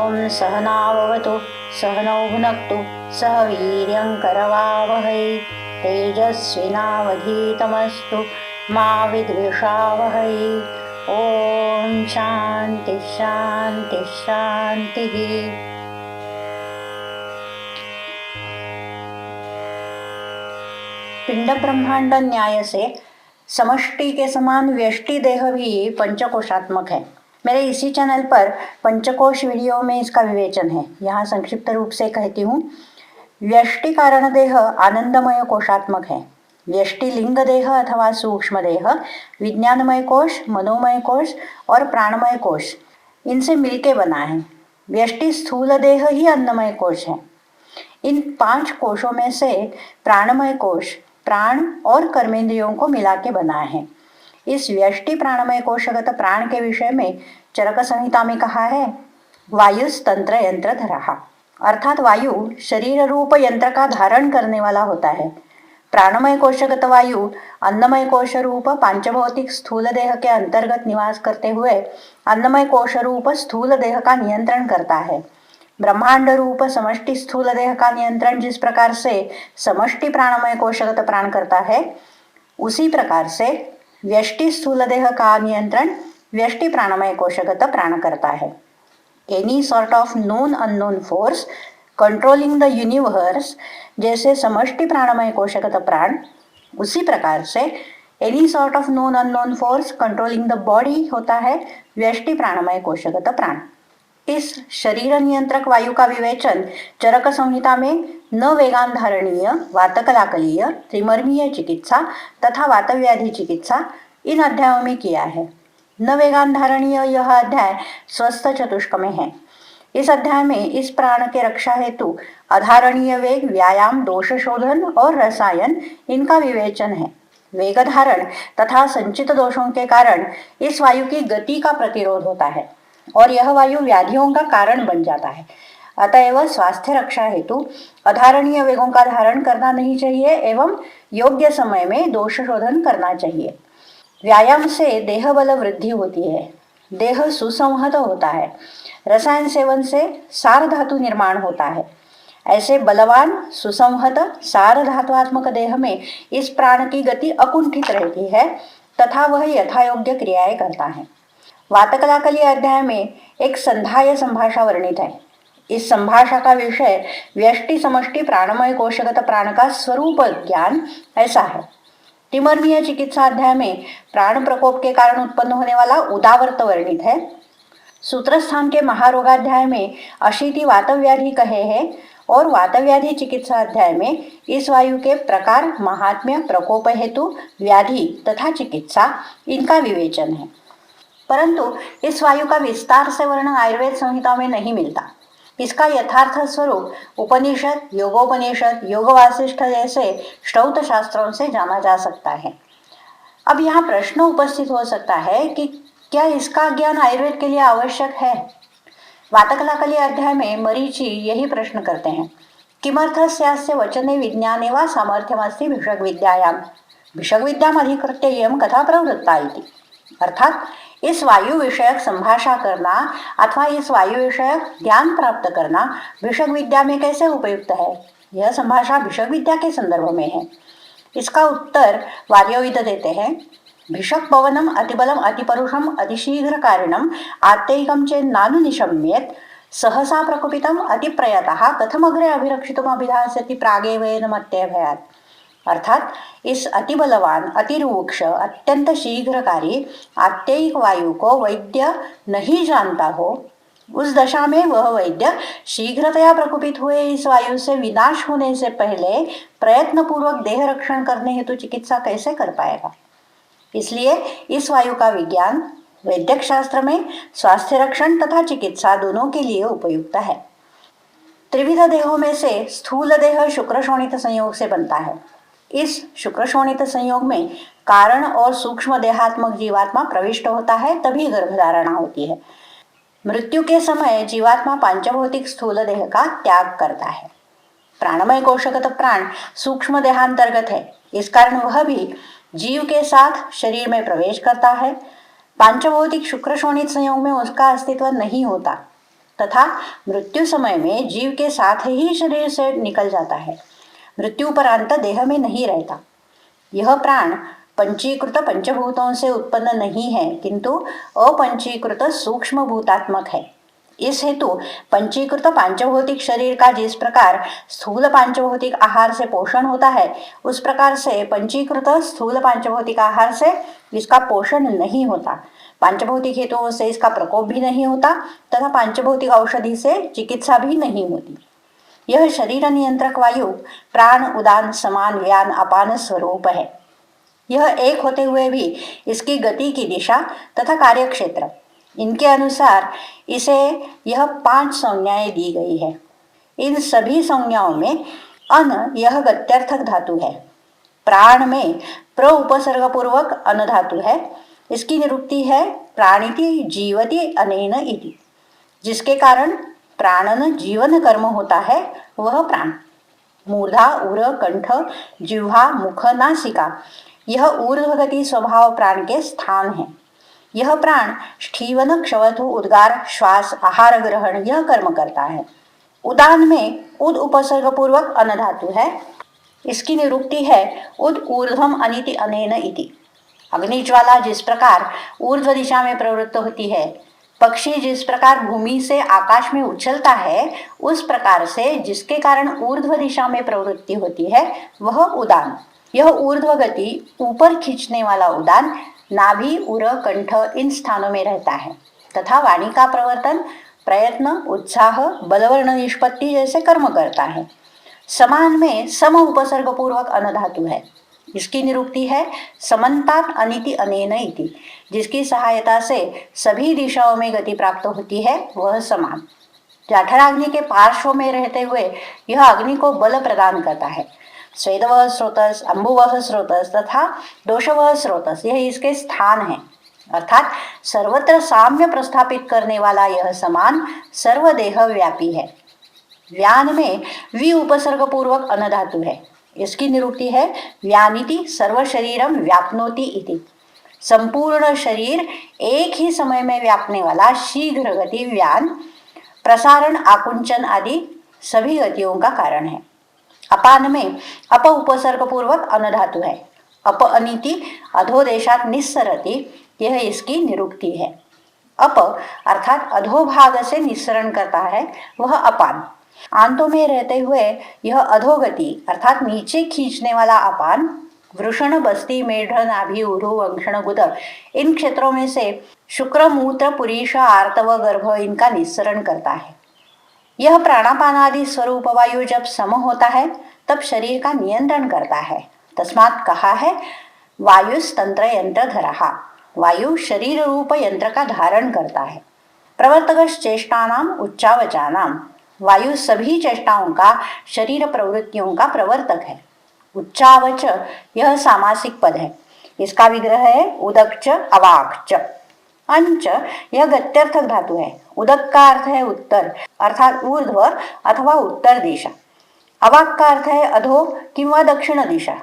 ओम सहनाववतु सहनौ भुनक्तु सह वीर्यंकरवावहै तेजस्विनावधीतमस्तु मा विद्विषावहै। ओम शांति शांति शांति। पिंड ब्रह्मांड न्याय से समष्टि के समान व्यष्टि देह भी पंचकोशात्मक है। मेरे इसी चैनल पर पंचकोश वीडियो में इसका विवेचन है। यहाँ संक्षिप्त रूप से कहती हूँ। व्यष्टि कारण देह आनंदमय कोशात्मक है। व्यष्टि लिंग देह अथवा सूक्ष्म देह विज्ञानमय कोश, मनोमय कोश और प्राणमय कोश इनसे मिलके बना है। व्यष्टि स्थूल देह ही अन्नमय कोश है। इन 5 कोशों में से प्राणमय कोश प्राण और कर्मेंद्रियों को मिला के बना है। इस व्यष्टि प्राणमय कोशगत प्राण के विषय में चरक संहिता में कहा है, वायुस्तंत्र यंत्र धरा, अर्थात वायु शरीर रूप यंत्र का धारण करने वाला होता है। प्राणमय कोशगत वायु अन्नमय कोश रूप पांचभौतिक स्थूल देह के अंतर्गत निवास करते हुए अन्नमय कोश रूप स्थूल देह का नियंत्रण करता है। ब्रह्मांड रूप समष्टि स्थूल देह का नियंत्रण जिस प्रकार से समष्टि प्राणमय कोशगत प्राण करता है, उसी प्रकार से व्यष्टि स्थूल देह का नियंत्रण व्यष्टि प्राणमय कोशगत प्राण करता है। Any sort of known unknown force controlling the universe जैसे समष्टि प्राणमय कोशगत प्राण, उसी प्रकार से any sort of known unknown force controlling the body होता है व्यष्टि प्राणमय कोशगत प्राण। इस शरीर नियंत्रक वायु का विवेचन चरक संहिता में न वेगान धारणीय, वातकलाकलीय, त्रिमर्मीय चिकित्सा तथा वातव्याधि चिकित्सा इन अध्यायों में किया है। न वेगान धारणीय यह अध्याय स्वस्थ चतुष्क में है। इस अध्याय में इस प्राण के रक्षा हेतु अधारणीय वेग, व्यायाम, दोष शोधन और रसायन इनका विवेचन है। वेग धारण तथा संचित दोषों के कारण इस वायु की गति का प्रतिरोध होता है और यह वायु व्याधियों का कारण बन जाता है। अतएव स्वास्थ्य रक्षा हेतु अधारणीय वेगों का धारण करना नहीं चाहिए एवं योग्य समय में दोष शोधन करना चाहिए। व्यायाम से देह बल वृद्धि होती है, देह सुसंहत होता है। रसायन सेवन से सार धातु निर्माण होता है। ऐसे बलवान सुसंहत सार धातुआत्मक देह में इस प्राण की गति अकुंठित रहती है तथा वह यथायोग्य क्रियाएं करता है। वातकलाकली अध्याय में एक संधाय संभाषा वर्णित है। इस संभाषा का विषय व्यष्टि समष्टि प्राणमय कोशगत प्राण का स्वरूप ज्ञान ऐसा है। त्रिमर्मीय चिकित्सा अध्याय में प्राण प्रकोप के कारण उत्पन्न होने वाला उदावर्त वर्णित है। सूत्रस्थान के महारोगाध्याय में अशीति वातव्याधि कहे हैं और वातव्याधि चिकित्सा अध्याय में इस वायु के प्रकार, महात्म्य, प्रकोप हेतु, व्याधि तथा चिकित्सा इनका विवेचन है। परंतु इस वायु का विस्तार से वर्णन आयुर्वेद संहिता में नहीं मिलता। इसका यथार्थ स्वरूप उपनिषद, योगोपनिषद, योग वासिष्ठ जैसे श्रौत शास्त्रों से जाना जा सकता है। अब यहाँ प्रश्न उपस्थित हो सकता है कि क्या इसका ज्ञान आयुर्वेद के लिए आवश्यक है? वातकलाकली अध्याय में मरीचि यही प्रश्न करते हैं, किमर्थस्यास्य वचने विज्ञाने वा सामर्थ्यमस्ति भिषग विद्यायाम, भिषग विद्याम अधिकृत्य इयं कथा प्रवृत्ता इति। अर्थात इस वायु विषयक संभाषा करना अथवा इस वायु विषयक ज्ञान प्राप्त करना भिषग विद्या में कैसे उपयुक्त है? यह संभाषा भिषग विद्या के संदर्भ में है। इसका उत्तर वार्योविद देते हैं, भिषक पवनम अतिबलम अतिपरुषम अतिशीघ्र कारिणम आत्यैकम चेन नानु निशम्येत सहसा प्रकुपितम अतिप्रयतः कथमग्रे अभिरक्षितुम अभिधास्यति प्रागेवेन मत्य भयात्। अर्थात इस अतिबलवान, अतिरुक्ष, अत्यंत शीघ्रकारी आत्ययिक वायु को वैद्य नहीं जानता हो, उस दशा में वह वैद्य शीघ्रतया प्रकुपित हुए इस वायु से विनाश होने से पहले प्रयत्न पूर्वक देह रक्षण करने हेतु चिकित्सा कैसे कर पाएगा? इसलिए इस वायु का विज्ञान वैद्यक शास्त्र में स्वास्थ्य रक्षण तथा चिकित्सा दोनों के लिए उपयुक्त है। त्रिविध देहों में से स्थूल देह शुक्र शोणित संयोग से बनता है। इस शुक्र शोणित संयोग में कारण और सूक्ष्म देहात्मक जीवात्मा प्रविष्ट होता है, तभी गर्भधारणा होती है। मृत्यु के समय जीवात्मा पांचभौतिक स्थूल देह का त्याग करता है। प्राणमय कोशगत प्राण सूक्ष्म देहांतर्गत है, इस कारण वह भी जीव के साथ शरीर में प्रवेश करता है। पांचभौतिक शुक्र शोणित संयोग में उसका अस्तित्व नहीं होता। तथा मृत्यु समय में जीव के साथ ही शरीर से निकल जाता है। मृत्यु उपरांत देह में नहीं रहता। यह प्राण पंचीकृत पंचभूतों से उत्पन्न नहीं है, किंतु अपंचीकृत सूक्ष्म भूतात्मक है। इस हेतु पंचीकृत पांचभौतिक शरीर का जिस प्रकार स्थूल पांचभौतिक आहार से पोषण होता है, उस प्रकार से पंचीकृत स्थूल पांचभौतिक आहार से इसका पोषण नहीं होता। पांचभौतिक हेतुओं से इसका प्रकोप भी नहीं होता तथा पांचभौतिक औषधि से चिकित्सा भी नहीं होती। यह शरीर नियंत्रक वायु प्राण उदान समान व्यान अपान स्वरूप है। यह एक होते हुए भी इसकी गति की दिशा तथा कार्यक्षेत्र, इनके अनुसार इसे यह 5 संज्ञाएं दी गई है। इन सभी संज्ञाओं में अन यह गत्यर्थक धातु है। प्राण में प्र उपसर्ग पूर्वक अन धातु है। इसकी निरुक्ति है प्राणिति जीवति अनेन इति। जिसके कारण प्राणन जीवन कर्म होता है वह प्राण। मूर्धा उर कंठ जिह्वा मुख नासिका, यह ऊर्ध्वगति स्वभाव प्राण के स्थान है। यह प्राण स्थीवन क्षवतु उद्गार श्वास आहार ग्रहण यह कर्म करता है। उदान में उद उपसर्ग पूर्वक अन धातु है। इसकी निरुक्ति है उद ऊर्ध्वम अनिति अनेन इति। अग्निज्वाला जिस प्रकार ऊर्ध्व दिशा में प्रवृत्त होती है, पक्षी जिस प्रकार भूमि से आकाश में उछलता है, उस प्रकार से जिसके कारण ऊर्ध्व दिशा में प्रवृत्ति होती है वह उदान। यह ऊर्ध्व गति ऊपर खींचने वाला उदान नाभि उर कंठ इन स्थानों में रहता है तथा वाणी का प्रवर्तन प्रयत्न उत्साह बलवर्ण निष्पत्ति जैसे कर्म करता है। समान में सम उपसर्ग पूर्वक अन धातु है। इसकी निरुक्ति है समन्तात अनिति अनेन इति। जिसकी सहायता से सभी दिशाओं में गति प्राप्त होती है वह समान। जठराग्नि के पार्श्व में रहते हुए यह अग्नि को बल प्रदान करता है। स्वेदवह स्रोतस अंबुवह स्रोतस तथा दोषवह स्रोतस यह इसके स्थान है। अर्थात सर्वत्र साम्य प्रस्थापित करने वाला यह समान सर्वदेह व्यापी है। व्यान में वि उपसर्ग पूर्वक अन धातु है। इसकी निरुक्ति है व्यानिति सर्व शरीरम व्याप्नोति इति। संपूर्ण शरीर एक ही समय में व्यापने वाला शीघ्र गति व्यान प्रसारण आकुंचन आदि सभी गतियों का कारण है। अपान में अप उपसर्ग पूर्वक अन धातु है। अप अनिति अधोदेशात निस्सरति यह इसकी निरुक्ति है। अप अर्थात अधोभाग से निस्सरण करता है वह अपान। आंतों में रहते हुए यह अधोगति अर्थात नीचे खींचने वाला अपान वृषण बस्ती मेढ नाभि उरु वंक्षण गुद इन क्षेत्रों में से शुक्र मूत्र पुरीष आर्तव गर्भ इनका निस्सरण करता है। यह प्राणापान आदि स्वरूप वायु जब सम होता है तब शरीर का नियंत्रण करता है। तस्मात् कहा है वायुस्तंत्र यंत्र धरहा। वायु शरीर रूप यंत्र का धारण करता है। प्रवर्तक चेष्टानाम उच्चावचानाम, वायु सभी चेष्टाओं का शरीर प्रवृत्तियों का प्रवर्तक है। उच्चावच यह सामासिक पद है। इसका विग्रह है उदक्च अवाक्च। अंच यह गत्यर्थक धातु है। उदक का अर्थ है उत्तर अर्थात ऊर्ध्व अथवा उत्तर दिशा। अवाक का अर्थ है अधो किंवा दक्षिण दिशा।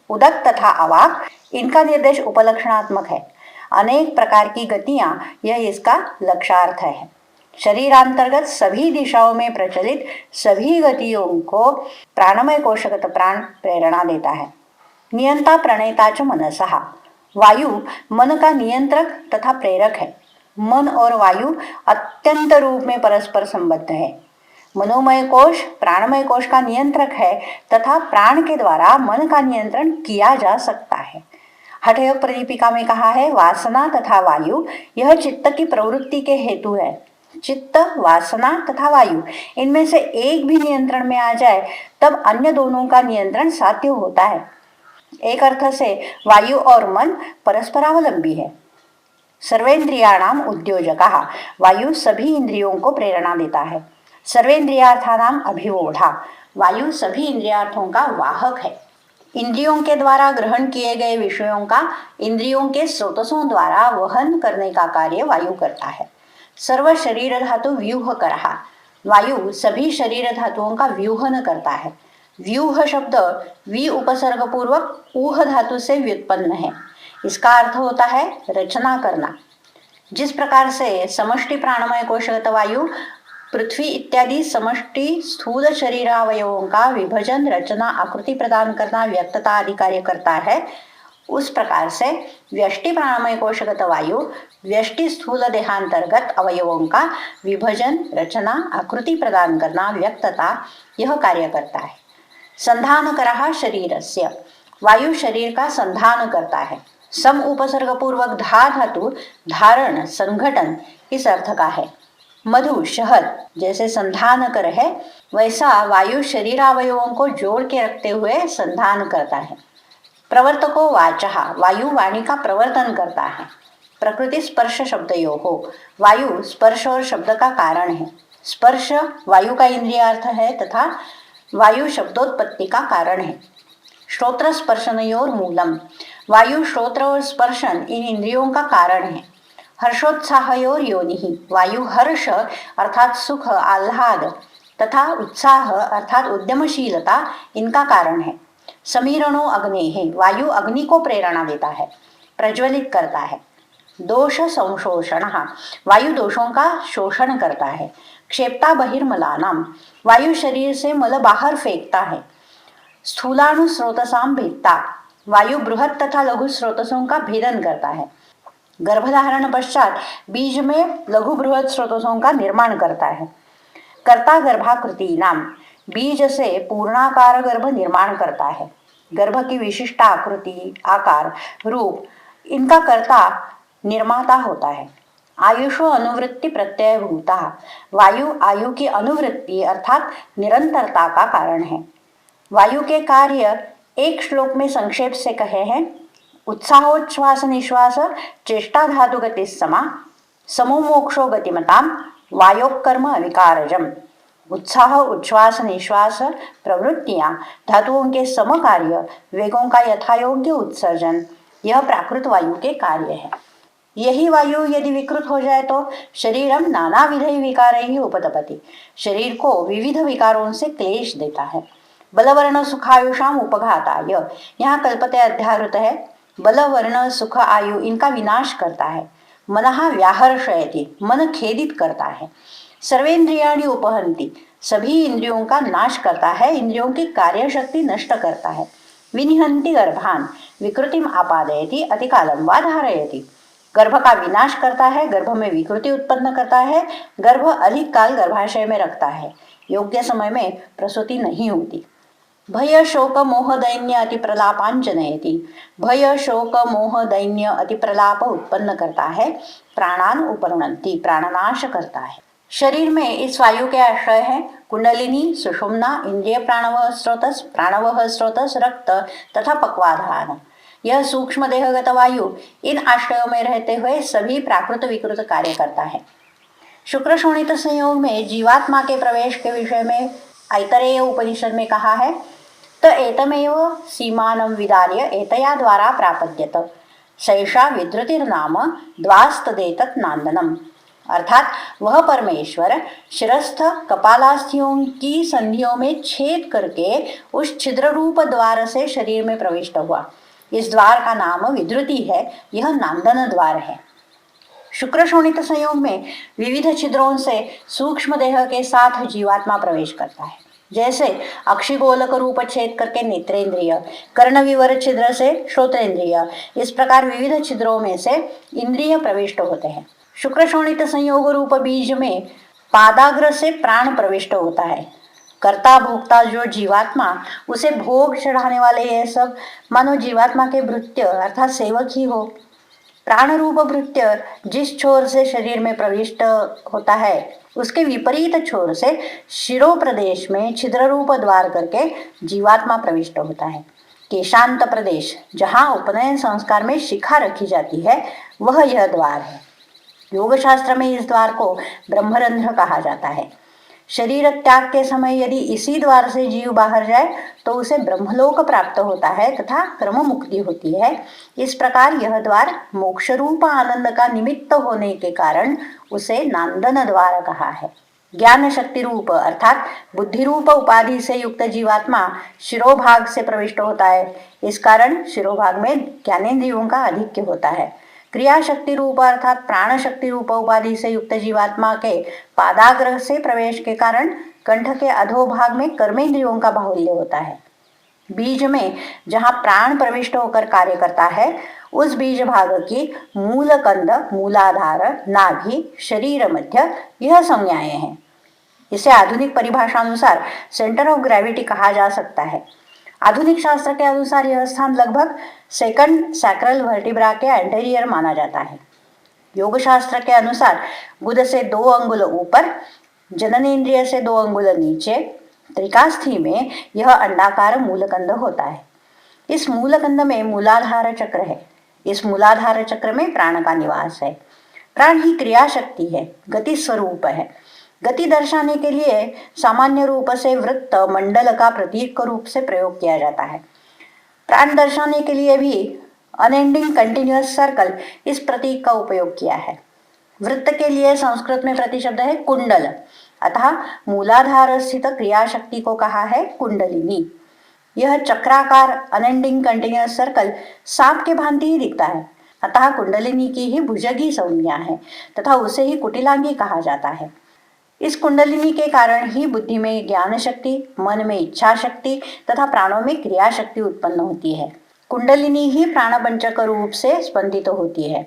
उदक तथा अवाक इनका निर्देश उपलक्षणात्मक है। अनेक प्रकार की गतियां यह इसका लक्षार्थ है। शरीरांतर्गत सभी दिशाओं में प्रचलित सभी गतियों को प्राणमय कोशगत प्राण प्रेरणा देता है। नियंता प्रणेता च मनसहा, वायु मन का नियंत्रक तथा प्रेरक है। मन और वायु अत्यंत रूप में परस्पर संबद्ध है। मनोमय कोश प्राणमय कोश का नियंत्रक है तथा प्राण के द्वारा मन का नियंत्रण किया जा सकता है। हठयोग प्रदीपिका में कहा है वासना तथा वायु यह चित्त की प्रवृत्ति के हेतु है। चित्त वासना तथा वायु इनमें से एक भी नियंत्रण में आ जाए तब अन्य दोनों का नियंत्रण साध्य होता है। एक अर्थ से वायु और मन परस्परावलंबी है। सर्वेंद्रियाणाम उद्योजकः, वायु सभी इंद्रियों को प्रेरणा देता है। सर्वेंद्रियार्थानाम अभिवोढ़ा, वायु सभी इंद्रियार्थों का वाहक है। इंद्रियों के द्वारा ग्रहण किए गए विषयों का इंद्रियों के स्रोतसों द्वारा वहन करने का कार्य वायु करता है। सर्व शरीर धातु व्यूह करहा, वायु सभी शरीर धातुओं का व्यूहन करता है। व्यूह शब्द वि उपसर्ग पूर्वक ऊह धातु से व्युत्पन्न है। इसका अर्थ होता है रचना करना। जिस प्रकार से समष्टि प्राणमय कोशगत वायु पृथ्वी इत्यादि समष्टि स्थूल शरीरावयवों का विभजन, रचना, आकृति प्रदान करना, व्यक्तता आदि कार्य करता है, उस प्रकार से व्यष्टि प्राणमय कोशगत वायु व्यष्टि स्थूल देहांतर्गत अवयवों का विभजन, रचना, आकृति प्रदान करना, व्यक्तता यह कार्य करता है। संधानकरः शरीरस्य, वायु शरीर का संधान करता है। सम उपसर्ग पूर्वक धा धातु धारण, संघटन इस अर्थ का है। मधु, शहद जैसे संधान कर है, वैसा वायु शरीरावयवों को जोड़ के रखते हुए संधान करता है। प्रवर्तको वाचः, वायु वाणी का प्रवर्तन करता है। प्रकृति स्पर्श शब्दयोः हो, वायु स्पर्श और शब्द का कारण है। स्पर्श वायु का इंद्रियार्थ है तथा वायु शब्दोत्पत्ति का कारण है। श्रोत्र स्पर्शनयोर मूलम, वायु श्रोत्र और स्पर्शन इन इंद्रियों का कारण है। हर्षोत्साहयोर योनिहि, वायु हर्ष अर्थात सुख, आह्लाद तथा उत्साह अर्थात उद्यमशीलता इनका कारण है। समीरणो अग्नेः, वायु अग्नि को प्रेरणा देता है, प्रज्वलित करता है। दोष संशोषण, वायु दोषों का शोषण करता है। क्षेप्ता बहिर्मलानाम, वायु शरीर से मल बाहर फेंकता है। स्थूलाणु स्रोतसाम भेदता, वायु बृहत तथा लघु स्रोतसों का भेदन करता है। गर्भधारण पश्चात बीज में लघु बृहत स्रोतसों का निर्माण करता है। कर्ता गर्भाकृति नाम, बीज से पूर्णाकार गर्भ निर्माण करता है। गर्भ की विशिष्ट आकृति, आकार, रूप इनका कर्ता निर्माता होता है। आयुषो अनुवृत्ति प्रत्यय भूता, वायु आयु की अनुवृत्ति अर्थात निरंतरता का कारण है। वायु के कार्य एक श्लोक में संक्षेप से कहे हैं। उत्साहोच्छ्वास निश्वास चेष्टा धातु गति समा, समो मोक्षो गतिमताम, वायोकर्म अविकारजम। उत्साह, उच्छ्वास, निश्वास प्रवृत्तियां धातुओं के समकार्य, वेगों का यथायोग्य उत्सर्जन, यह प्राकृत वायु के कार्य है। यही वायु यदि विकृत हो जाए तो शरीरम नाना विधि विकार ही उपतपति, शरीर को विविध विकारों से क्लेश देता है। बलवर्ण सुखायुषाम उपघाताय, यहाँ कल्पते अध्याहृत है। बलवर्ण सुख आयु इनका विनाश करता है। मनः व्याहर्षयति, मन खेदित करता है। सर्वेंद्रियाणि उपहंति, सभी इंद्रियों का नाश करता है, इंद्रियों की कार्य शक्ति नष्ट करता है। विनिहंति गर्भान, विकृतिम आपादयति, अतिकालम वा धारयति, गर्भ का विनाश करता है, गर्भ में विकृति उत्पन्न करता है, गर्भ अधिक काल गर्भाशय में रखता है, योग्य समय में प्रसूति नहीं होती। भय शोक मोह दैन्य अति प्रलापान जनयति, भय शोक मोह दैन्य अति प्रलाप उत्पन्न करता है। प्राणान उपरुणंति, प्राणनाश करता है। शरीर में इस वायु के आश्रय हैं कुंडलिनी, सुषुम्ना, इंद्रिय प्राणवह स्रोतस, प्राणवह स्रोतस, रक्त तथा पक्वाधान। यह सूक्ष्म देहगत वायु इन आश्रयों में रहते हुए सभी प्राकृत विकृत कार्य करता है। शुक्र शोणित संयोग में जीवात्मा के प्रवेश के विषय में ऐतरेय उपनिषद में कहा है, त एतमेव सीमानं विदार्य एतया द्वारा प्रापद्यत, सैषा विधृतिर्नाम द्वास्तदेतत् नांदनम, अर्थात वह परमेश्वर शिरस्थ कपालास्थियों की संधियों में छेद करके उस छिद्र रूप द्वार से शरीर में प्रविष्ट हुआ। इस द्वार का नाम विधृति है, यह नांदन द्वार है। शुक्र शोणित संयोग में विविध छिद्रों से सूक्ष्म देह के साथ जीवात्मा प्रवेश करता है। जैसे अक्षिगोलक रूप छेद करके नेत्रेंद्रिय, कर्ण विवर छिद्र से श्रोतेंद्रिय, इस प्रकार विविध छिद्रों में से इंद्रिय प्रविष्ट होते हैं। शुक्र शोणित संयोग रूप बीज में पादाग्र से प्राण प्रविष्ट होता है। कर्ता भोक्ता जो जीवात्मा, उसे भोग चढ़ाने वाले ये सब मानो जीवात्मा के भृत्य अर्थात सेवक ही हो। प्राण रूप भृत्य जिस छोर से शरीर में प्रविष्ट होता है उसके विपरीत छोर से शिरो प्रदेश में छिद्र रूप द्वार करके जीवात्मा प्रविष्ट होता है। केशांत प्रदेश जहाँ उपनयन संस्कार में शिखा रखी जाती है वह यह द्वार है। योग शास्त्र में इस द्वार को ब्रह्मरंध्र कहा जाता है। शरीर त्याग के समय यदि इसी द्वार से जीव बाहर जाए तो उसे ब्रह्मलोक प्राप्त होता है तथा क्रम मुक्ति होती है। इस प्रकार यह द्वार मोक्ष रूप आनंद का निमित्त होने के कारण उसे नांदन द्वार कहा है। ज्ञान शक्ति रूप अर्थात बुद्धि रूप उपाधि से युक्त जीवात्मा शिरोभाग से प्रविष्ट होता है। इस कारण शिरोभाग में ज्ञानेन्द्रियों का आधिक्य होता है। क्रिया शक्ति रूप अर्थात प्राण शक्ति रूप उपाधि से युक्त जीवात्मा के पादाग्र से प्रवेश के कारण कंठ के अधोभाग में कर्मेंद्रियों का बाहुल्य होता है। बीज में जहाँ प्राण प्रविष्ट होकर कार्य करता है उस बीज भाग की मूल कंद, मूलाधार, नाभि, शरीर मध्य यह संज्ञाएं हैं। इसे आधुनिक परिभाषा अनुसार सेंटर ऑफ ग्रेविटी कहा जा सकता है। आधुनिक शास्त्र के अनुसार यह स्थान लगभग सेकंड सैक्रल वर्टिब्रा के एंटेरियर माना जाता है। योग शास्त्र के अनुसार गुद से 2 अंगुल ऊपर, जननेन्द्रिय से 2 अंगुल नीचे, त्रिकास्थी में यह अंडाकार मूलकंद होता है। इस मूलकंद में मूलाधार चक्र है। इस मूलाधार चक्र में प्राण का निवास है। प्राण ही क्रिया शक्ति है, गति स्वरूप है। गति दर्शाने के लिए सामान्य रूप से वृत्त मंडल का प्रतीक रूप से प्रयोग किया जाता है। प्राण दर्शाने के लिए भी अनएंडिंग कंटिन्यूअस सर्कल इस प्रतीक का उपयोग किया है। वृत्त के लिए संस्कृत में प्रतिशब्द है कुंडल, अतः मूलाधार स्थित क्रिया शक्ति को कहा है कुंडलिनी। यह चक्राकार अनएंडिंग कंटिन्यूअस सर्कल सांप के भांति ही दिखता है, अतः कुंडलिनी की ही भुजगी संज्ञा है तथा उसे ही कुटिलांगी कहा जाता है। इस कुंडलिनी के कारण ही बुद्धि में ज्ञान शक्ति, मन में इच्छा शक्ति तथा प्राणों में क्रिया शक्ति उत्पन्न होती है। कुंडलिनी ही प्राणपंचक रूप से स्पंदित होती है।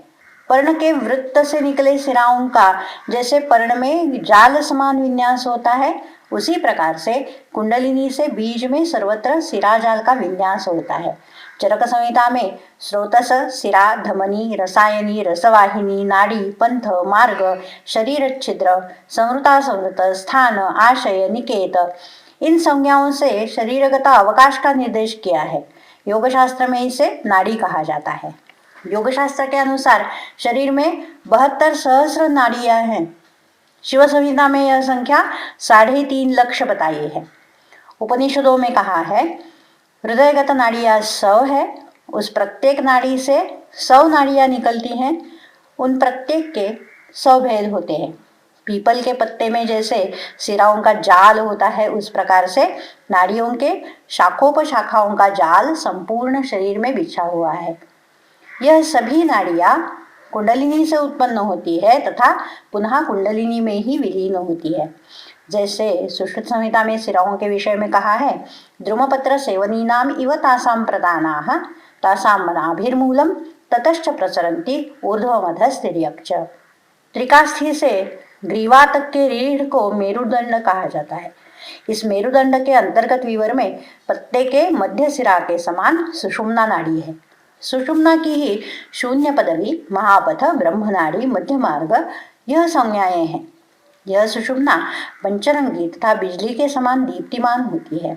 पर्ण के वृत्त से निकले सिराओं का जैसे पर्ण में जाल समान विन्यास होता है, उसी प्रकार से कुंडलिनी से बीज में सर्वत्र सिराजाल का विन्यास होता है। चरक संहिता में स्रोतस, सिरा, धमनी, रसायनी, रसवाहिनी, नाड़ी, पंथ, मार्ग, शरीर छिद्र, संवृता संवृत, स्थान, आशय, निकेत इन संज्ञाओं से शरीरगत अवकाश का निर्देश किया है। योगशास्त्र में इसे नाड़ी कहा जाता है। योगशास्त्र के अनुसार शरीर में 72 सहस्र नाड़ियां हैं। शिव संहिता में यह संख्या 3.5 लाख बताई है। उपनिषदों में कहा है हृदयगत नाड़ियां 100 है, उस प्रत्येक नाड़ी से 100 नाड़ियां निकलती हैं, उन प्रत्येक के 100 भेद होते हैं। पीपल के पत्ते में जैसे सिराओं का जाल होता है, उस प्रकार से नाड़ियों के शाखोपशाखाओं का जाल संपूर्ण शरीर में बिछा हुआ है। यह सभी नाड़ियां कुंडलिनी से उत्पन्न होती है तथा पुनः कुंडलिनी में ही विलीन होती है। जैसे सुश्रुत संहिता में सिराओं के विषय में कहा है द्रुमपत्र सेवनीनाम इव तासाम प्रदानाः तासाम मनाभिर्मूलम ततश्च प्रसरन्ति ऊर्ध्वमधस्तिर्यक्च। त्रिकास्थी से ग्रीवा तक के रीढ़ को मेरुदंड कहा जाता है। इस मेरुदंड के अंतर्गत विवर में पत्ते के मध्य सिरा के समान सुषुम्ना नाड़ी है। सुषुम्ना की ही शून्य पदवी, महापथ, ब्रह्मनाड़ी, मध्य मार्ग यह संज्ञाएं हैं। यह सुषुम्ना पंचरंगी तथा बिजली के समान दीप्तिमान होती है।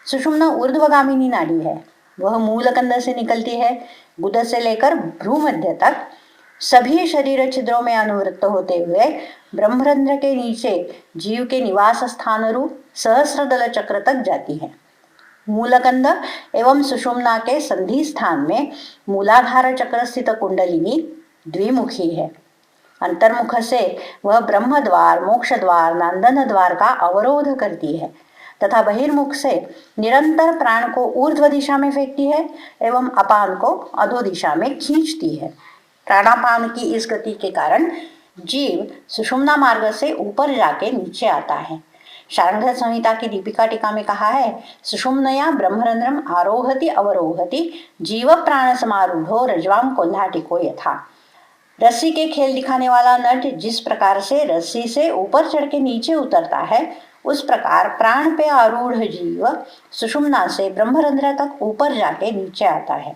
सुषुम्ना ऊर्ध्वगामिनी नाड़ी है। वह मूलकंद से निकलती है। गुद से लेकर भ्रूमध्य तक सभी शरीर छिद्रों में अनुवृत्त होते हुए ब्रह्मरंध्र के नीचे जीव के निवास स्थान रूप सहस्रदल चक्र तक जाती है। मूलकंद एवं सुषुम्ना के संधि स्थान में मूलाधार चक्र स्थित कुंडलिनी द्विमुखी है। अंतर्मुख से वह ब्रह्म द्वार, मोक्ष द्वार, नांदन द्वार का अवरोध करती है तथा बहिर्मुख से निरंतर प्राण को ऊर्ध्व दिशा में फेंकती है एवं अपान को अधो दिशा में खींचती है। प्राणापान की इस गति के कारण जीव सुषुम्ना मार्ग से ऊपर जाके नीचे आता है। शार्ङ्गधर संहिता की दीपिका टीका में कहा है सुषुम्नया ब्रह्मरंध्रम आरोहति अवरोहति जीव प्राण समारूढ़ो रज्वाम कोल्हाटिको यथा। रस्सी के खेल दिखाने वाला नट जिस प्रकार से रस्सी से ऊपर चढ़ के नीचे उतरता है, उस प्रकार प्राण पे आरूढ़ जीव सुषुम्ना से ब्रह्मरंध्र तक ऊपर जाके नीचे आता है।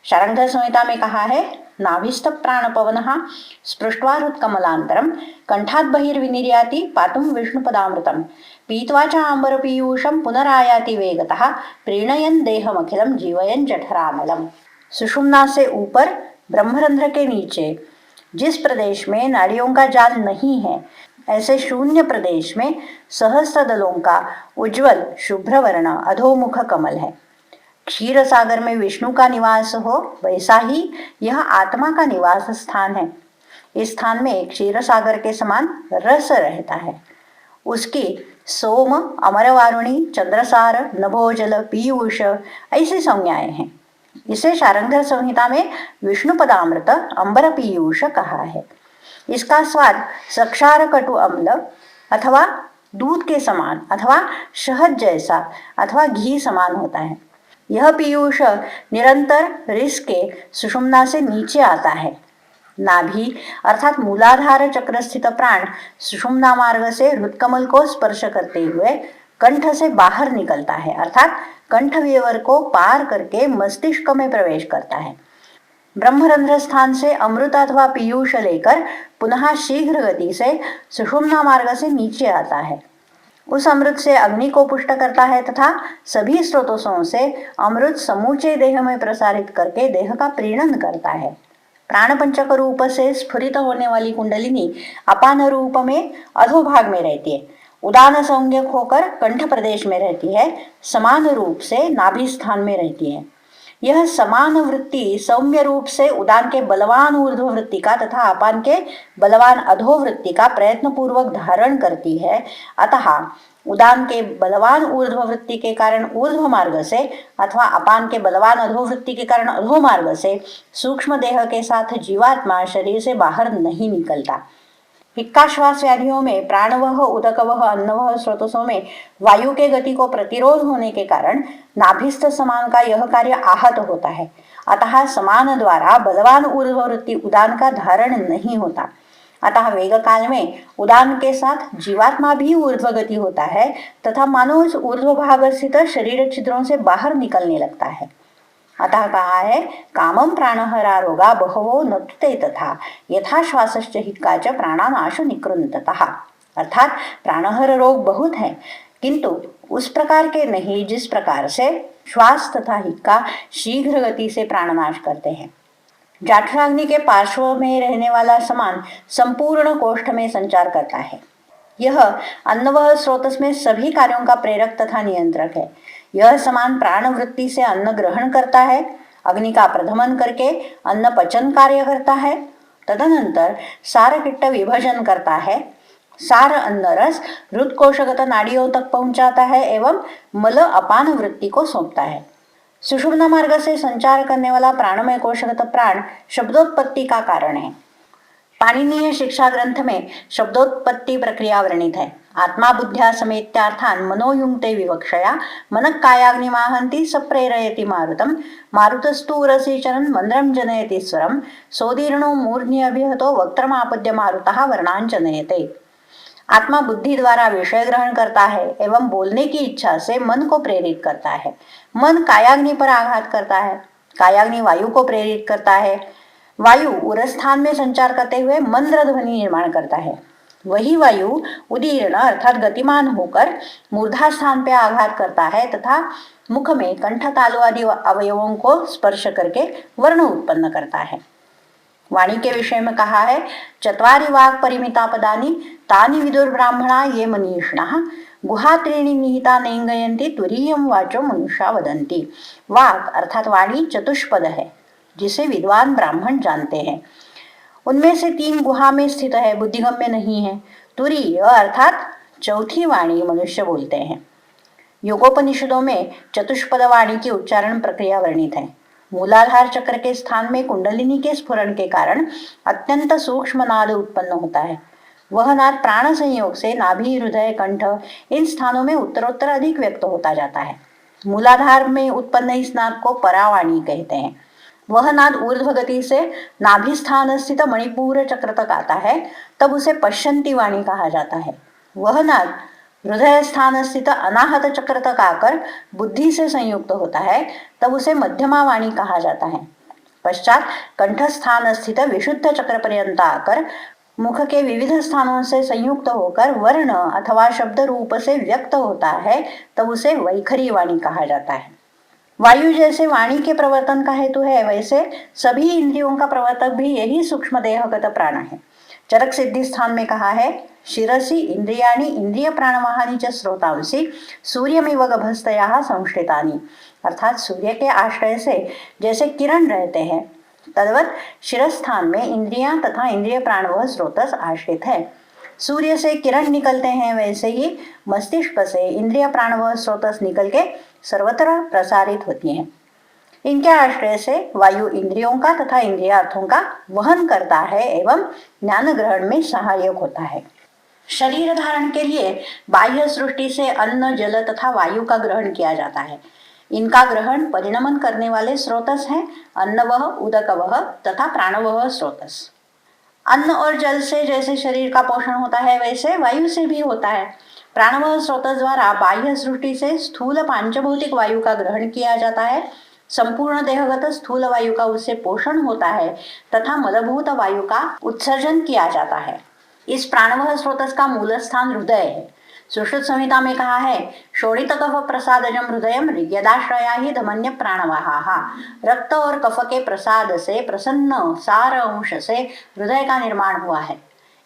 शार्ङ्गधर संहिता में कहा है नाभिस्थ प्राणपवनः स्पृष्ट्वारुत्कमलान्तरं कंठात् बहिर्विनिर्याति पातुं विष्णुपदामृतं पीत्वा च आम्बरपीयूषं पुनरायाति वेगतः प्रीणयन् देहमखिलं जीवयन् जठरामलम्। सुषुम्ना से ऊपर ब्रह्मरंध्र के नीचे जिस प्रदेश में नाड़ियों का जाल नहीं है, ऐसे शून्य प्रदेश में सहस्त्र दलों का उज्ज्वल शुभ्र वर्ण अधोमुख कमल है। क्षीर सागर में विष्णु का निवास हो, वैसा ही यह आत्मा का निवास स्थान है। इस स्थान में क्षीर सागर के समान रस रहता है। उसकी सोम, अमरवारुणी, चंद्रसार, नभोजल, पीयूष ऐसी संज्ञाएं हैं। इसे शारंगधर संहिता में विष्णुपदामृत अंबर पीयूष कहा है। इसका स्वाद सक्षार कटु अम्ल अथवा दूध के समान अथवा शहद जैसा अथवा घी समान होता है। यह पीयूष निरंतर रिस के सुषुम्ना से नीचे आता है। नाभि अर्थात मूलाधार चक्र स्थित प्राण सुषुम्ना मार्ग से हृदकमल को स्पर्श करते हुए कंठ से बाहर निकलता है, अर्थात कंठव्यवर को पार करके मस्तिष्क में प्रवेश करता है। ब्रह्मरंध्र स्थान से अमृत अथवा पीयूष लेकर पुनः शीघ्र गति से सुषुम्ना मार्ग से नीचे आता है। उस अमृत से अग्नि को पुष्ट करता है तथा सभी स्रोतों से अमृत समूचे देह में प्रसारित करके देह का प्रीणन करता है। प्राण पंचक रूप से स्फुरित होने वाली कुंडलिनी अपान रूप में अधोभाग में रहती है। उदान संज्ञक होकर कंठ प्रदेश में रहती है, समान रूप से नाभि स्थान में रहती है। यह समान वृत्ति सौम्य रूप से उदान के बलवान ऊर्ध्व वृत्ति का तथा अपान के बलवान अधोवृत्ति का प्रयत्न पूर्वक धारण करती है। अतः उदान के बलवान ऊर्ध्व वृत्ति के कारण ऊर्ध्व मार्ग से अथवा अपान के बलवान अधोवृत्ति के कारण अधो मार्ग से सूक्ष्म देह के साथ जीवात्मा शरीर से बाहर नहीं निकलता। हिक्काश्वास व्याधियों में प्राणवह उदकवह अन्नवह स्रोतों में वायु के गति को प्रतिरोध होने के कारण नाभिस्थ समान का यह कार्य आहत होता है। अतः समान द्वारा बलवान ऊर्ध्ववृत्ति उदान का धारण नहीं होता। अतः वेग काल में उदान के साथ जीवात्मा भी ऊर्ध्व गति होता है तथा मानो उस ऊर्ध्व भाग स्थित शरीर छिद्रों से बाहर निकलने लगता है। अतः कहा है कामम प्राणहरा रोगा बहवो नतुते तथा यथा श्वासश्च हिक्का च प्राणानाशु निकृंततः। अर्थात प्राणहर रोग बहुत है, किंतु उस प्रकार के नहीं जिस प्रकार से श्वास तथा हिक्का शीघ्र गति से प्राणनाश करते हैं। जाठराग्नि के पार्श्व में रहने वाला समान संपूर्ण कोष्ठ में संचार करता है। यह अन्नवह स्रोत में सभी कार्यों का प्रेरक तथा नियंत्रक है। यह समान प्राण वृत्ति से अन्न ग्रहण करता है, अग्नि का प्रधमन करके अन्न पचन कार्य करता है, तदनंतर सार किट्ट विभजन करता है, सार अन्न रस हृदकोशगत नाड़ियों तक पहुंचाता है एवं मल अपान वृत्ति को सौंपता है। सुषुम्ना मार्ग से संचार करने वाला प्राणमय कोशगत प्राण शब्दोत्पत्ति का कारण है। पाणिनीय शिक्षा ग्रंथ में शब्दोत्पत्ति प्रक्रिया वर्णित है। आत्मा बुद्ध्या समेत्यार्थान मनोयुक्ते विवक्षया मनः कायाग्निमाहन्ति सप्रेरयति मारुतम मारुतस्तु रसीचरन् मंद्रम जनयति स्वरम सोदीर्णो मूर्ध्नि अभिहतो वक्त्रमापद्य मारुतः वर्णांचनयते। आत्मा बुद्धि द्वारा विषय ग्रहण करता है एवं बोलने की इच्छा से मन को प्रेरित करता है। मन कायाग्नि पर आघात करता है, कायाग्नि वायु को प्रेरित करता है, वायु उरस्थान में संचार करते हुए मंद्र ध्वनि निर्माण करता है। वही वायु उदीर्ण अर्थात गतिमान होकर मूर्धा स्थान पर आघात करता है तथा मुख में कंठ तालु आदि अवयवों को स्पर्श करके वर्ण उत्पन्न करता है। वाणी के विषय में कहा है चत्वारि वाक् परिमिता पदानि तानि विदुर ब्राह्मणा ये मनीषिणः गुहात्रीणि निहिता नेंगयन्ति तुरीयम वाचो मनुष्या वदन्ति। वाक् अर्थात वाणी चतुष्पद है जिसे विद्वान ब्राह्मण जानते हैं। उनमें से 3 गुहा में स्थित है, बुद्धिगम्य नहीं है। तुरीय अर्थात चौथी वाणी मनुष्य बोलते हैं। योगोपनिषदों में चतुष्पद वाणी की उच्चारण प्रक्रिया वर्णित है। मूलाधार चक्र के स्थान में कुंडलिनी के स्फुरण के कारण अत्यंत सूक्ष्म नाद उत्पन्न होता है। वह नाद प्राण संयोग से नाभि, हृदय, कंठ इन स्थानों में उत्तरोत्तर अधिक व्यक्त होता जाता है। मूलाधार में उत्पन्न इस नाद को परावाणी कहते हैं। वह नाद ऊर्ध्व गति से नाभि स्थान स्थित मणिपुर चक्र तक आता है, तब उसे पश्यंती वाणी कहा जाता है। वह नाद हृदय स्थान स्थित अनाहत चक्र तक आकर बुद्धि से संयुक्त होता है, तब उसे मध्यमा वाणी कहा जाता है। पश्चात कंठ स्थान स्थित विशुद्ध चक्र पर्यंत आकर मुख के विविध स्थानों से संयुक्त होकर वर्ण अथवा शब्द रूप से व्यक्त होता है, तब उसे वैखरी वाणी कहा जाता है। वायु जैसे वाणी के प्रवर्तन का हेतु है, वैसे सभी इंद्रियों का प्रवर्तक भी यही सूक्ष्म देहगत प्राण है। चरक सिद्धि स्थान में कहा है शिरसि इंद्रियाणि इंद्रिय प्राणवाहानि च स्रोतांसि सूर्यमिव गभस्तया संश्रितानि। अर्थात सूर्य के आश्रय से जैसे किरण रहते हैं, तद्वत शिरस्थान में इंद्रियां तथा इंद्रिय प्राणवह स्रोतस आश्रित है। सूर्य से किरण निकलते हैं, वैसे ही मस्तिष्क से इंद्रिय प्राणवह स्रोतस निकल के सर्वत्र प्रसारित होती हैं। इनके आश्रय से वायु इंद्रियों का तथा इंद्रियार्थों का वहन करता है एवं ज्ञान ग्रहण में सहायक होता है। शरीर धारण के लिए बाह्य सृष्टि से अन्न, जल तथा वायु का ग्रहण किया जाता है। इनका ग्रहण परिणमन करने वाले स्रोतस हैं अन्नवह, उदकवह तथा प्राणवह स्रोतस। अन्न और जल से जैसे शरीर का पोषण होता है वैसे वायु से भी होता है। प्राणवह स्रोतस द्वारा बाह्य सृष्टि से स्थूल पांचभौतिक वायु का ग्रहण किया जाता है। संपूर्ण देहगत स्थूल वायु का उससे पोषण होता है तथा मलभूत वायु का उत्सर्जन किया जाता है। इस प्राणवह स्रोतस का मूल स्थान हृदय है। सुश्रुत संहिता में कहा है, शोणित कफ प्रसादजम हृदयम यदाश्रया ही धमन्य प्राणवाहा। रक्त और कफ के प्रसाद से प्रसन्न सार अंश से हृदय का निर्माण हुआ है।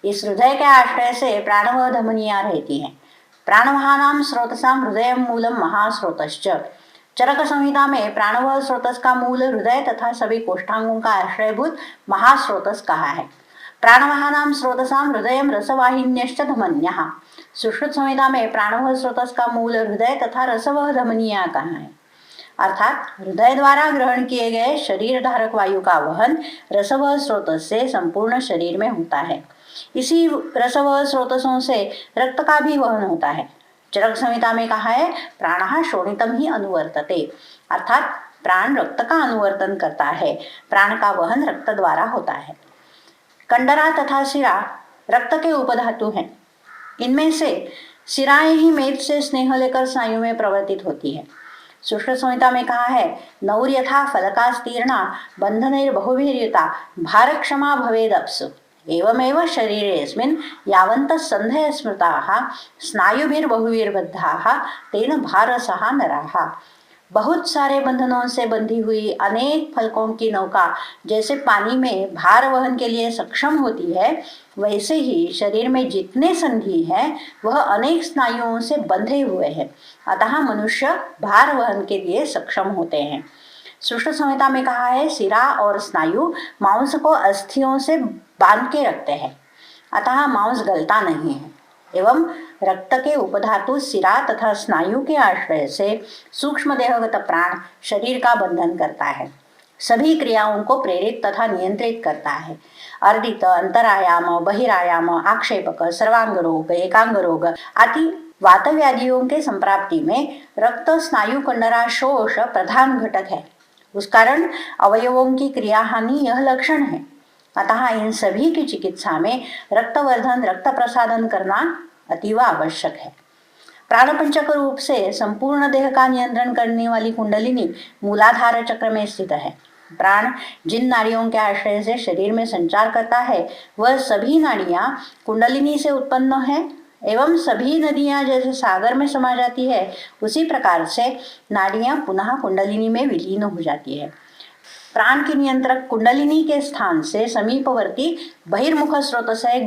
इस हृदय के आश्रय से प्राणवह धमनियां रहती हैं। प्राणवहानाम स्रोतसाम हृदय मूलम महास्रोतश्च। चरक संहिता में प्राणवह स्रोतस का मूल हृदय तथा सभी कोष्ठांगों का आश्रयभूत महास्रोतस कहा है। प्राणवहानाम स्रोतसाम हृदयम रसवाहिन्यश्च धमन्यः। सुश्रुत संहिता में प्राणवह स्रोतस का मूल हृदय तथा रसवह धमनियां कहा है। अर्थात हृदय द्वारा ग्रहण किए गए शरीर धारक वायु का वहन रसवह स्रोतस से संपूर्ण शरीर में होता है। इसी रसवह स्रोतसों से रक्त का भी वहन होता है। चरक संहिता में कहा है, प्राणः शोणितम ही अनुवर्तते। अर्थात प्राण रक्त का अनुवर्तन करता है। प्राण का वहन रक्त द्वारा होता है। कंडरा तथा सिरा रक्त के उपधातु हैं। इनमें से सिराएं ही मेद से स्नेह लेकर स्नायु में प्रवर्तित होती है। सुश्रुत संहिता में कहा है, नौर्यथा फलकास्तीर्णा बंधनैर्बहुभिर्युता भारक्षमा भवेदप्सु एवमेव शरीरेऽस्मिन् यावन्तः सन्धयः स्मृताः स्नायुभिर्बहुभिर्बद्धाः तेन भारसहा नराः। बहुत सारे बंधनों से बंधी हुई अनेक फलकों की नौका जैसे पानी में भार वहन के लिए सक्षम होती है, वैसे ही शरीर में जितने संधि हैं वह अनेक स्नायुओं से बंधे हुए हैं। अतः मनुष्य भार वहन के लिए सक्षम होते हैं। सुश्रुत संहिता में कहा है, सिरा और स्नायु मांस को अस्थियों से बांध के रखते हैं, अतः मांस गलता नहीं है। एवं रक्त के उपधातु सिरा तथा स्नायु के आश्रय से सूक्ष्म देहगत प्राण शरीर का बंधन करता है, सभी क्रियाओं को प्रेरित तथा नियंत्रित करता है। अर्दित, अंतरायाम, बहिरायाम, आक्षेपक, सर्वांग रोग, एकांग रोग आदि वात व्याधियों के संप्राप्ति में रक्त स्नायु कंडरा शोष प्रधान घटक है। उस कारण अवयवों की क्रिया हानि यह लक्षण है। अतः इन सभी की चिकित्सा में रक्तवर्धन, रक्त प्रसादन करना अतीव आवश्यक है। प्राणपंचक रूप से संपूर्ण देह का नियंत्रण करने वाली कुंडलिनी मूलाधार चक्र में स्थित है। प्राण जिन नाड़ियों के आश्रय से शरीर में संचार करता है वह सभी नाड़ियां कुंडलिनी से उत्पन्न है एवं सभी नदियां जैसे सागर में समा जाती है उसी प्रकार से नाड़ियां पुनः कुंडलिनी में विलीन हो जाती है। प्राण की नियंत्रक कुंडलिनी के स्थान से समीपवर्ती बहिर्मुख स्रोत से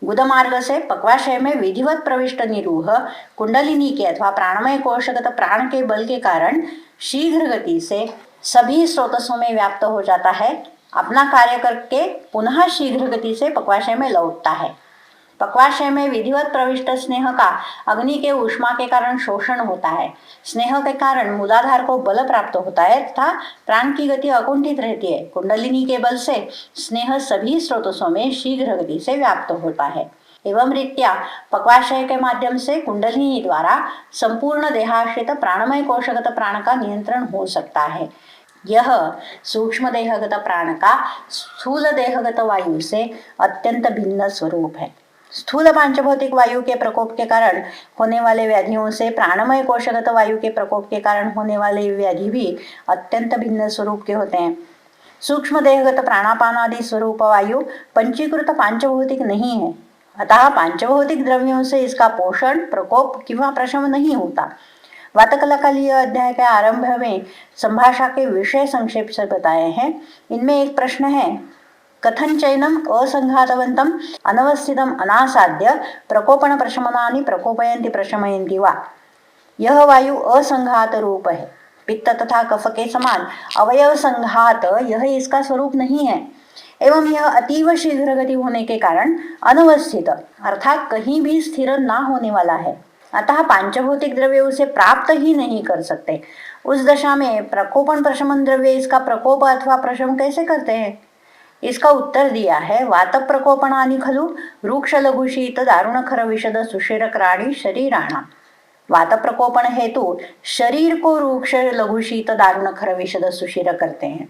गुद मार्ग से पक्वाशय में विधिवत प्रविष्ट निरूह कुंडलिनी के अथवा प्राणमय कोशगत प्राण के बल के कारण शीघ्र गति से सभी स्रोतसों में व्याप्त हो जाता है। अपना कार्य करके पुनः शीघ्र गति से पक्वाशय में लौटता है। पक्वाशय में विधिवत प्रविष्ट स्नेह का अग्नि के ऊष्मा के कारण शोषण होता है। स्नेह के कारण मूलाधार को बल प्राप्त होता है तथा प्राण की गति अकुंठित रहती है। कुंडलिनी के बल से स्नेह सभी स्रोतों में शीघ्र गति से व्याप्त होता है। एवं रीत्या पक्वाशय के माध्यम से कुंडलिनी द्वारा संपूर्ण देहाश्रित प्राणमय कोशगत प्राण का नियंत्रण हो सकता है। यह सूक्ष्म देहगत प्राण का स्थूल देहगत वायु से अत्यंत भिन्न स्वरूप है। स्थूल पांचभौतिक वायु के प्रकोप के कारण होने वाले व्याधियों से प्राणमय कोशगत वायु के प्रकोप के कारण होने वाले व्याधि भी अत्यंत भिन्न स्वरूप के होते हैं। सूक्ष्म देहगत प्राणापान आदि स्वरूप वायु पंचीकृत पांचभौतिक नहीं है, अतः पांचभौतिक द्रव्यों से इसका पोषण, प्रकोप किंवा प्रशमन नहीं होता। वातकलाकालीय अध्याय के आरंभ में संभाषा के विषय संक्षेप से बताए हैं। इनमें एक प्रश्न है, कथन चैनम असंघातवंतम अनवस्थितम अनासाद्य प्रकोपण प्रशमनानि प्रकोपयन्ति प्रशमयन्ति वा। यह वायु असंघात रूप है। पित्त तथा कफ के समान अवयव संघात यह इसका स्वरूप नहीं है एवं यह अतीव शीघ्र गति होने के कारण अनवस्थित अर्थात कहीं भी स्थिर ना होने वाला है। अतः पांचभौतिक द्रव्य उसे प्राप्त ही नहीं कर सकते। उस दशा में प्रकोपन प्रशमन द्रव्य इसका प्रकोप अथवा प्रशम कैसे करते हैं? इसका उत्तर दिया है, वात प्रकोपणानि खलु रूक्ष लघु शीत दारुण खर विशद सुशिर कराणी शरीराणाम। वात प्रकोपण हेतु शरीर को रूक्ष लघु शीत दारुण खर विशद सुशिर करते हैं।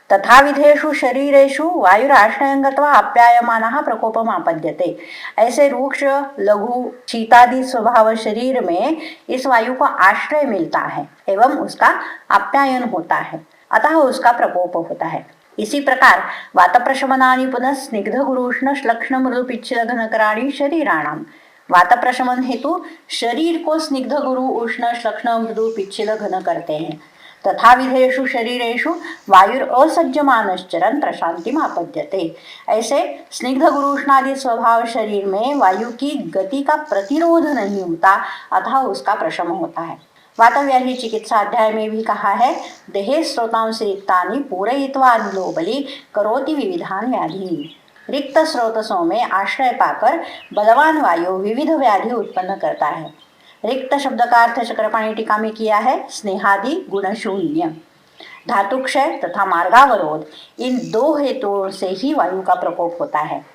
तथा विधेषु शरीरेषु वायुराश्रयं गत्वा आप्यायमानः प्रकोपम आपद्यते। ऐसे रूक्ष लघु शीतादि स्वभाव शरीर में इस वायु को आश्रय मिलता है एवं उसका आप्यायन होता है, अतः उसका प्रकोप होता है। इसी प्रकार वात प्रशमनानि पुनः स्निग्ध गुरुष्ण श्लक्ष्ण मृदु पिच्छिल घनकराणि शरीराणाम। वात प्रशमन हेतु शरीर को स्निग्ध गुरु उष्ण श्लक्ष्ण मृदु पिच्छिल घन करते हैं। तथा विधेषु शरीरेषु वायुर असज्जमानश्चरन् प्रशांतिम आपद्यते। ऐसे स्निग्ध गुरुष्णादि स्वभाव शरीर में वायु की गति का प्रतिरोध नहीं होता, अतः उसका प्रशम होता है। वातव्याधि चिकित्सा अध्याय में भी कहा है, देहे स्रोतांसि रिक्तानि पूरयित्वा अनुलोबली करोति विविधान व्याधि। रिक्त स्रोतसों में आश्रय पाकर बलवान वायु विविध व्याधि उत्पन्न करता है। रिक्त शब्द का अर्थ चक्रपाणी टीका में किया है, स्नेहादि गुण शून्य। धातुक्षय तथा मार्गावरोध इन दो हेतुओं से ही वायु का प्रकोप होता है।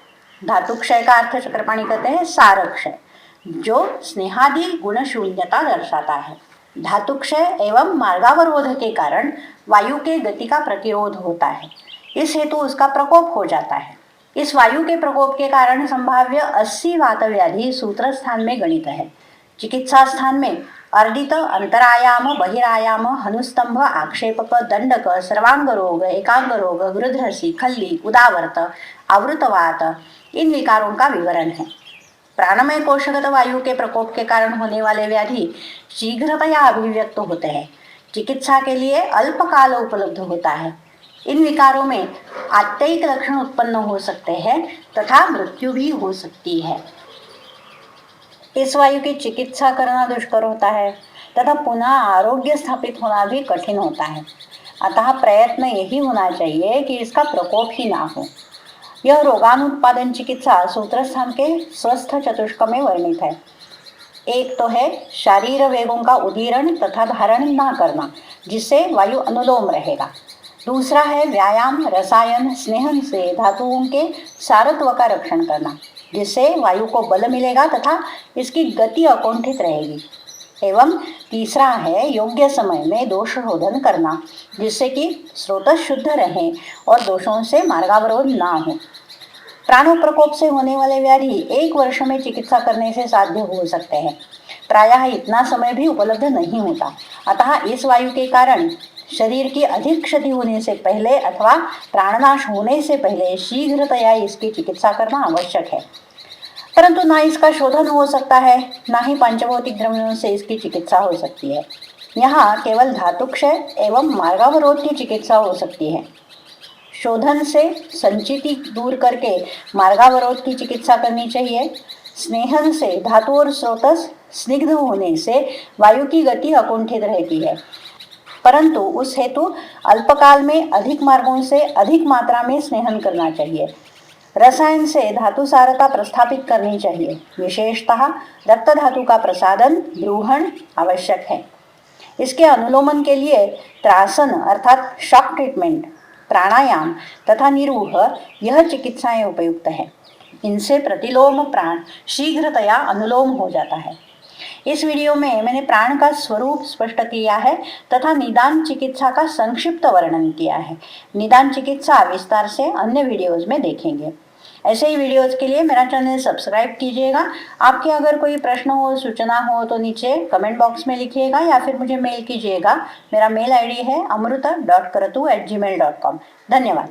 धातुक्षय का अर्थ चक्रपाणी कहते हैं सारक्षय, जो स्नेहादि गुण शून्यता दर्शाता है। धातुक्षय एवं मार्गावरोध के कारण वायु के गति का प्रतिरोध होता है, इस हेतु उसका प्रकोप हो जाता है। इस वायु के प्रकोप के कारण संभाव्य 80 वातव्याधि सूत्र स्थान में गणित है। चिकित्सा स्थान में अर्दित, अंतरायाम, बहिरायाम, हनुस्तंभ, आक्षेपक, दंडक, सर्वांग रोग, एकांग रोग, गृध्रसी, खल्ली, उदावर्त, आवृतवात इन विकारों का विवरण है। प्राणमय कोशगत वायु के प्रकोप के कारण होने वाले व्याधि शीघ्रतया अभिव्यक्त होते हैं, चिकित्सा के लिए अल्पकाल उपलब्ध होता है। इन विकारों में आत्ययिक लक्षण उत्पन्न हो सकते हैं तथा मृत्यु भी हो सकती है। इस वायु की चिकित्सा करना दुष्कर होता है तथा पुनः आरोग्य स्थापित होना भी कठिन होता है, अतः प्रयत्न यही होना चाहिए कि इसका प्रकोप ही ना हो। यह रोगानुत्पादन चिकित्सा सूत्रस्थान के स्वस्थ चतुष्क में वर्णित है। एक तो है शारीर वेगों का उदीरण तथा धारण ना करना, जिससे वायु अनुलोम रहेगा। दूसरा है व्यायाम, रसायन, स्नेहन से धातुओं के सारत्व का रक्षण करना, जिससे वायु को बल मिलेगा तथा इसकी गति अकुंठित रहेगी। एवं तीसरा है योग्य समय में दोष शोधन करना, जिससे कि स्रोत शुद्ध रहे और दोषों से मार्गावरोध ना हो। प्राणों प्रकोप से होने वाले व्याधि 1 वर्ष में चिकित्सा करने से साध्य हो सकते हैं, प्रायः इतना समय भी उपलब्ध नहीं होता। अतः इस वायु के कारण शरीर की अधिक क्षति होने से पहले अथवा प्राणनाश होने से पहले शीघ्रतया इसकी चिकित्सा करना आवश्यक है। परंतु ना इसका शोधन हो सकता है, ना ही पंचभौतिक द्रव्यों से इसकी चिकित्सा हो सकती है। यहाँ केवल धातुक्षय एवं मार्गावरोध की चिकित्सा हो सकती है। शोधन से संचिति दूर करके मार्गावरोध की चिकित्सा करनी चाहिए। स्नेहन से धातु और स्रोतस स्निग्ध होने से वायु की गति अकुंठित रहती है, परंतु उस हेतु अल्पकाल में अधिक मार्गों से अधिक मात्रा में स्नेहन करना चाहिए। रसायन से धातु सारता प्रस्थापित करनी चाहिए। विशेषतः रक्त धातु का प्रसादन ब्रूहण आवश्यक है। इसके अनुलोमन के लिए त्रासन अर्थात शॉक ट्रीटमेंट, प्राणायाम तथा निरूह यह चिकित्साएं उपयुक्त है। इनसे प्रतिलोम प्राण शीघ्रतया अनुलोम हो जाता है। इस वीडियो में मैंने प्राण का स्वरूप स्पष्ट किया है तथा निदान चिकित्सा का संक्षिप्त वर्णन किया है। निदान चिकित्सा विस्तार से अन्य वीडियोज में देखेंगे। ऐसे ही वीडियोज के लिए मेरा चैनल सब्सक्राइब कीजिएगा। आपके अगर कोई प्रश्न हो, सूचना हो तो नीचे कमेंट बॉक्स में लिखिएगा या फिर मुझे मेल कीजिएगा। मेरा मेल आईडी है amruta.karatu@gmail.com। धन्यवाद।